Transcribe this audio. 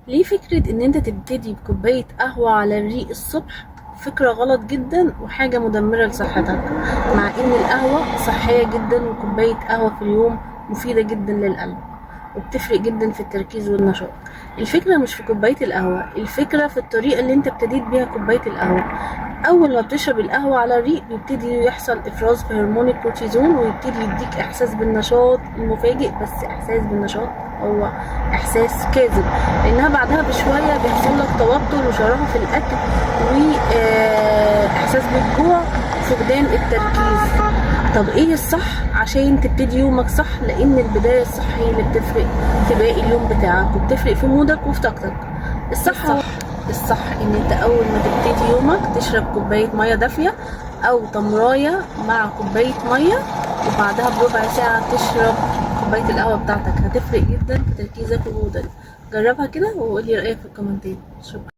ليه فكرة ان انت تبتدي بكوباية قهوة على الريق الصبح فكرة غلط جدا وحاجة مدمرة لصحتك، مع ان القهوة صحية جدا وكوباية قهوة في اليوم مفيدة جدا للقلب وبتفرق جدا في التركيز والنشاط. الفكرة مش في كوباية القهوة، الفكرة في الطريقة اللي انت ابتديت بيها كوباية القهوة. اول ما بتشرب القهوة على الريق بيبتدي يحصل افراز في هرمون الكورتيزون ويبتدي يديك احساس بالنشاط المفاجئ، بس احساس بالنشاط هو احساس كاذب، لانها بعدها بشوية بيحصل لك توتر وشراهة في الاكل واحساس بالجوع وفقدان التركيز. طب ايه الصح عشان تبتدي يومك صح؟ لان البداية الصح هي اللي بتفرق في باقي اليوم بتاعك وبتفرق في مودك وفي طاقتك. الصح ان انت اول ما تبتدي يومك تشرب كوباية مية دافية او تمراية مع كوباية مية، وبعدها بربع ساعة تشرب كوباية القهوة بتاعتك. هتفرق جدا في تركيزك ومودك. جربها كده وقولي رأيك في الكومنتات. شكرا.